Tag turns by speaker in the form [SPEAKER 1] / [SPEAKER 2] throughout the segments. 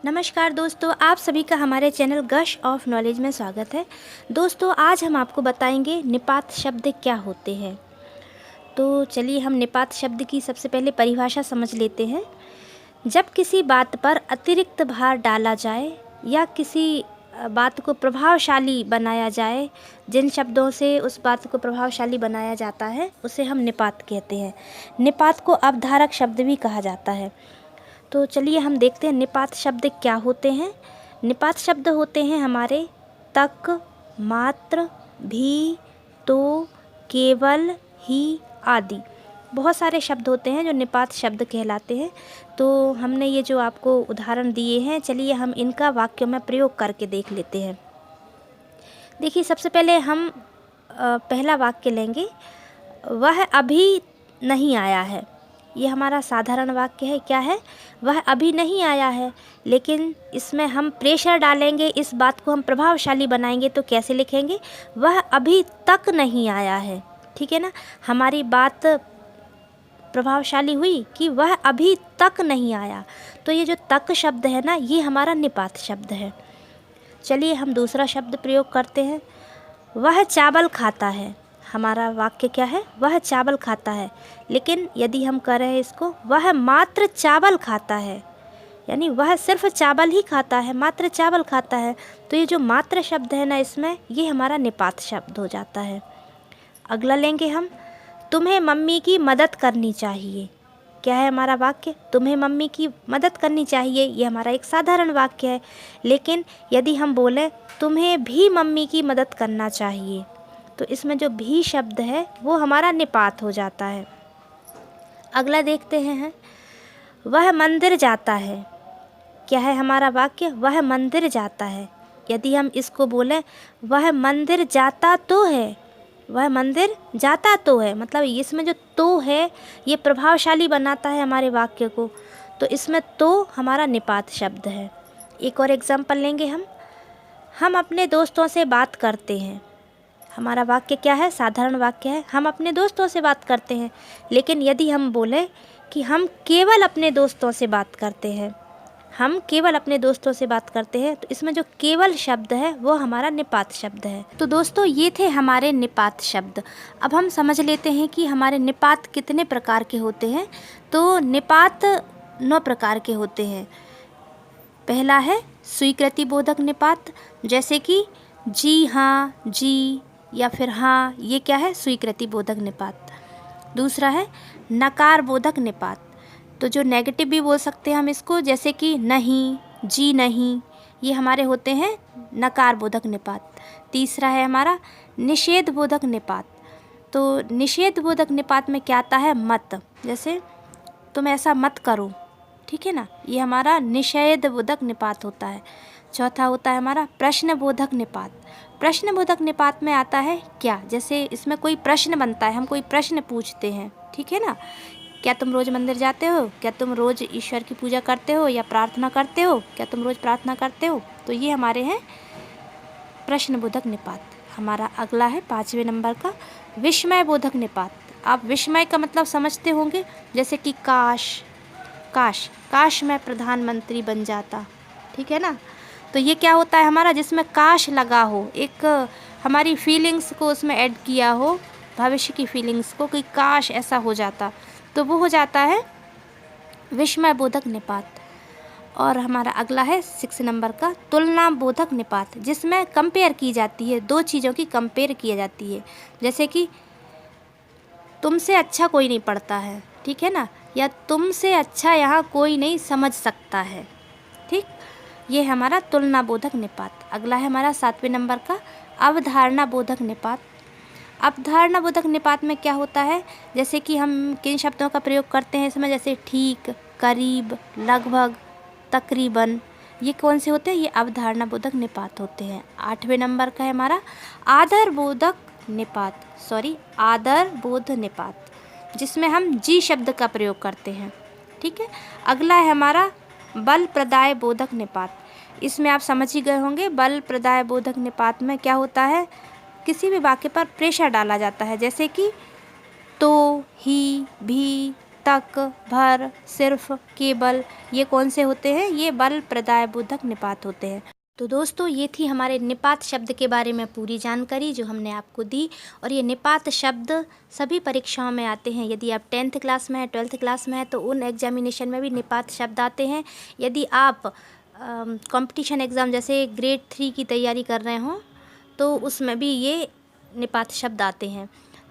[SPEAKER 1] नमस्कार दोस्तों, आप सभी का हमारे चैनल गश ऑफ नॉलेज में स्वागत है। दोस्तों, आज हम आपको बताएंगे निपात शब्द क्या होते हैं। तो चलिए हम निपात शब्द की सबसे पहले परिभाषा समझ लेते हैं। जब किसी बात पर अतिरिक्त भार डाला जाए या किसी बात को प्रभावशाली बनाया जाए, जिन शब्दों से उस बात को प्रभावशाली बनाया जाता है उसे हम निपात कहते हैं। निपात को अवधारक शब्द भी कहा जाता है। तो चलिए हम देखते हैं निपात शब्द क्या होते हैं। निपात शब्द होते हैं हमारे तक, मात्र, भी, तो, केवल, ही आदि। बहुत सारे शब्द होते हैं जो निपात शब्द कहलाते हैं। तो हमने ये जो आपको उदाहरण दिए हैं, चलिए हम इनका वाक्यों में प्रयोग करके देख लेते हैं। देखिए, सबसे पहले हम पहला वाक्य लेंगे, वह अभी नहीं आया है। ये हमारा साधारण वाक्य है। क्या है? वह अभी नहीं आया है। लेकिन इसमें हम प्रेशर डालेंगे, इस बात को हम प्रभावशाली बनाएंगे। तो कैसे लिखेंगे? वह अभी तक नहीं आया है। ठीक है ना, हमारी बात प्रभावशाली हुई कि वह अभी तक नहीं आया। तो ये जो तक शब्द है ना, ये हमारा निपात शब्द है। चलिए हम दूसरा शब्द प्रयोग करते हैं, वह चावल खाता है। हमारा वाक्य क्या है? वह चावल खाता है। लेकिन यदि हम कर रहे हैं इसको, वह मात्र चावल खाता है, यानी वह सिर्फ चावल ही खाता है, मात्र चावल खाता है। तो ये जो मात्र शब्द है ना, इसमें ये हमारा निपात शब्द हो जाता है। अगला लेंगे हम, तुम्हें मम्मी की मदद करनी चाहिए। क्या है हमारा वाक्य? तुम्हें मम्मी की मदद करनी चाहिए। ये हमारा एक साधारण वाक्य है। लेकिन यदि हम बोलें तुम्हें भी मम्मी की मदद करना चाहिए, तो इसमें जो भी शब्द है वो हमारा निपात हो जाता है। अगला देखते हैं, वह मंदिर जाता है। क्या है हमारा वाक्य? वह मंदिर जाता है। यदि हम इसको बोलें वह मंदिर जाता तो है, वह मंदिर जाता तो है, मतलब इसमें जो तो है ये प्रभावशाली बनाता है हमारे वाक्य को। तो इसमें तो हमारा निपात शब्द है। एक और एग्जाम्पल लेंगे हम अपने दोस्तों से बात करते हैं। हमारा वाक्य क्या है? साधारण वाक्य है, हम अपने दोस्तों से बात करते हैं। लेकिन यदि हम बोलें कि हम केवल अपने दोस्तों से बात करते हैं, हम केवल अपने दोस्तों से बात करते हैं, तो इसमें जो केवल शब्द है वो हमारा निपात शब्द है। तो दोस्तों, ये थे हमारे निपात शब्द। अब हम समझ लेते हैं कि हमारे निपात कितने प्रकार के होते हैं। तो निपात 9 प्रकार के होते हैं। पहला है स्वीकृति बोधक निपात, जैसे कि जी हाँ, जी या फिर हाँ, ये क्या है? स्वीकृति बोधक निपात। दूसरा है नकार बोधक निपात, तो जो नेगेटिव भी बोल सकते हैं हम इसको, जैसे कि नहीं, जी नहीं, ये हमारे होते हैं नकार बोधक निपात। तीसरा है हमारा निषेध बोधक निपात। तो निषेध बोधक निपात में क्या आता है? मत, जैसे तुम ऐसा मत करो। ठीक है ना, ये हमारा निषेध बोधक निपात होता है। चौथा होता है हमारा प्रश्न बोधक निपात। प्रश्न बोधक निपात में आता है क्या? जैसे इसमें कोई प्रश्न बनता है, हम कोई प्रश्न पूछते हैं। ठीक है ना, क्या तुम रोज़ मंदिर जाते हो? क्या तुम रोज़ ईश्वर की पूजा करते हो या प्रार्थना करते हो? क्या तुम रोज़ प्रार्थना करते हो? तो ये हमारे हैं प्रश्न बोधक निपात। हमारा अगला है 5वें नंबर का विस्मय बोधक निपात। आप विस्मय का मतलब समझते होंगे, जैसे कि काश, काश, काश मैं प्रधानमंत्री बन जाता। ठीक है ना, तो ये क्या होता है हमारा? जिसमें काश लगा हो, एक हमारी फीलिंग्स को उसमें ऐड किया हो, भविष्य की फीलिंग्स को, कि काश ऐसा हो जाता, तो वो हो जाता है विस्मय बोधक निपात। और हमारा अगला है 6 नंबर का तुलना बोधक निपात, जिसमें कंपेयर की जाती है, दो चीज़ों की कंपेयर की जाती है। जैसे कि तुमसे अच्छा कोई नहीं पढ़ता है, ठीक है ना, या तुमसे अच्छा यहाँ कोई नहीं समझ सकता है। ठीक, ये हमारा तुलना बोधक निपात। अगला है हमारा 7वें नंबर का अवधारणा बोधक निपात। अवधारणा बोधक निपात में क्या होता है? जैसे कि हम किन शब्दों का प्रयोग करते हैं इसमें, जैसे ठीक, करीब, लगभग, तकरीबन, ये कौन से होते हैं? ये अवधारणा बोधक निपात होते हैं। 8वें नंबर का है हमारा आदर बोधक निपात, आदर बोध निपात, जिसमें हम जी शब्द का प्रयोग करते हैं। ठीक है, अगला है हमारा बल प्रदाय बोधक निपात। इसमें आप समझ ही गए होंगे, बल प्रदाय बोधक निपात में क्या होता है? किसी भी वाक्य पर प्रेशर डाला जाता है, जैसे कि तो, ही, भी, तक, भर, सिर्फ, केवल, ये कौन से होते हैं? ये बल प्रदायबोधक निपात होते हैं। तो दोस्तों ये थी हमारे निपात शब्द के बारे में पूरी जानकारी जो हमने आपको दी। और ये निपात शब्द सभी परीक्षाओं में आते हैं। यदि आप 10th क्लास में हैं, 12th क्लास में हैं, तो उन एग्जामिनेशन में भी निपात शब्द आते हैं। यदि आप कंपटीशन एग्ज़ाम जैसे ग्रेड 3 की तैयारी कर रहे हों तो उसमें भी ये निपात शब्द आते हैं।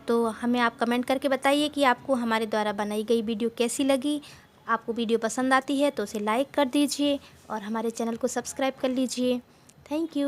[SPEAKER 1] तो हमें आप कमेंट करके बताइए कि आपको हमारे द्वारा बनाई गई वीडियो कैसी लगी। आपको वीडियो पसंद आती है तो उसे लाइक कर दीजिए और हमारे चैनल को सब्सक्राइब कर लीजिए। Thank you.